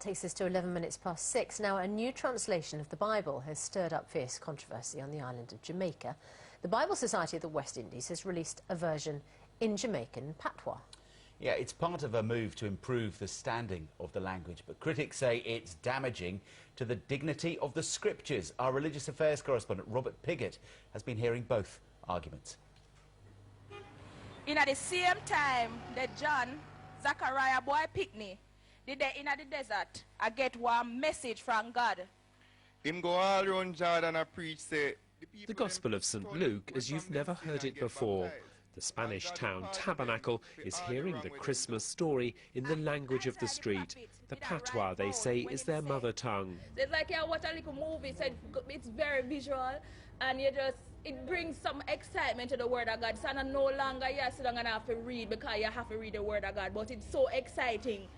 That takes us to 11 minutes past 6. Now, a new translation of the Bible has stirred up fierce controversy on the island of Jamaica. The Bible Society of the West Indies has released a version in Jamican Patois. Yeah, it's part of a move to improve the standing of the language, but critics say it's damaging to the dignity of the scriptures. Our religious affairs correspondent Robert Piggott has been hearing both arguments. At the same time that John, Zachariah boy Pickney, did they in the desert, I get one message from God. Him go all around Jordan and preach, say, the Gospel of St. Luke as you've never heard it before. The Spanish town Tabernacle is hearing the Christmas story in the language of the street. The Patois, they say, is their mother tongue. It's like you watch a little movie, so it's very visual, and it brings some excitement to the Word of God. So no longer you sit down and have to read because you have to read the Word of God, but it's so exciting.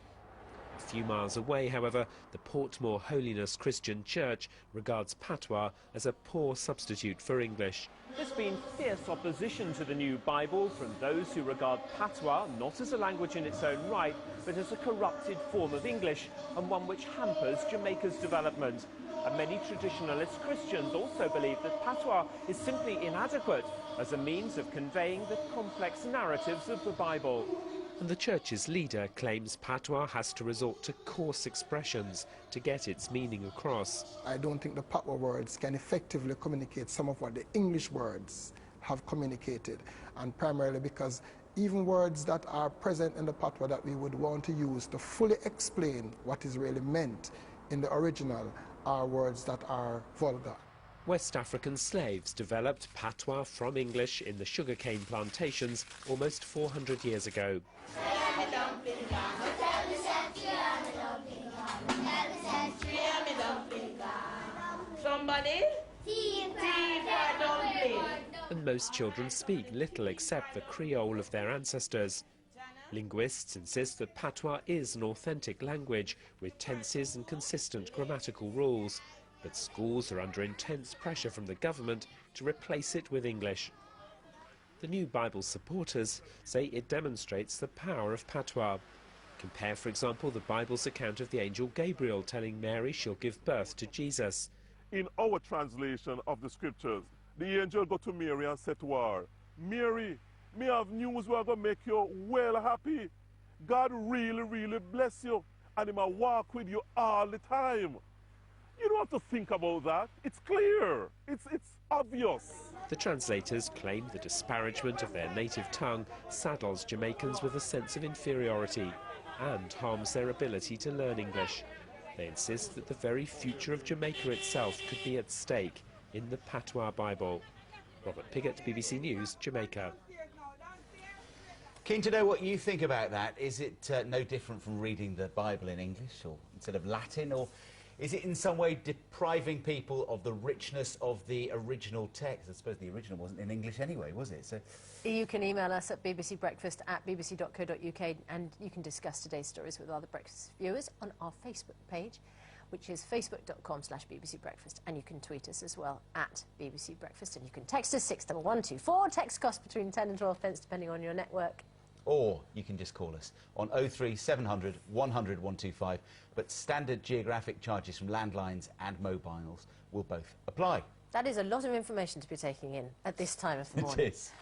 A few miles away, however, the Portmore Holiness Christian Church regards Patois as a poor substitute for English. There's been fierce opposition to the new Bible from those who regard Patois not as a language in its own right, but as a corrupted form of English and one which hampers Jamaica's development. And many traditionalist Christians also believe that Patois is simply inadequate as a means of conveying the complex narratives of the Bible. And the church's leader claims Patois has to resort to coarse expressions to get its meaning across. I don't think the Patois words can effectively communicate some of what the English words have communicated, and primarily because even words that are present in the Patois that we would want to use to fully explain what is really meant in the original are words that are vulgar. West African slaves developed Patois from English in the sugarcane plantations almost 400 years ago. Somebody? And most children speak little except the Creole of their ancestors. Linguists insist that Patois is an authentic language with tenses and consistent grammatical rules. But schools are under intense pressure from the government to replace it with English. The new Bible supporters say it demonstrates the power of Patois. Compare, for example, the Bible's account of the angel Gabriel telling Mary she'll give birth to Jesus. In our translation of the scriptures, the angel go to Mary and said to her, "Mary, me have news where going to make you well happy. God really bless you, and he will walk with you all the time." You don't have to think about that. It's clear. It's obvious. The translators claim the disparagement of their native tongue saddles Jamaicans with a sense of inferiority and harms their ability to learn English. They insist that the very future of Jamaica itself could be at stake in the Patois Bible. Robert Piggott, BBC News, Jamaica. Keen to know what you think about that. Is it no different from reading the Bible in English or instead of Latin, or is it in some way depriving people of the richness of the original text? I suppose the original wasn't in English anyway, was it? So you can email us at bbcbreakfast@bbc.co.uk, and you can discuss today's stories with other breakfast viewers on our Facebook page, which is facebook.com/BBC Breakfast, and you can tweet us as well at BBC Breakfast, and you can text us 61124. Text cost between 10 and 12 pence depending on your network. Or you can just call us on 03 700 100 125, but standard geographic charges from landlines and mobiles will both apply. That is a lot of information to be taking in at this time of the morning. It is.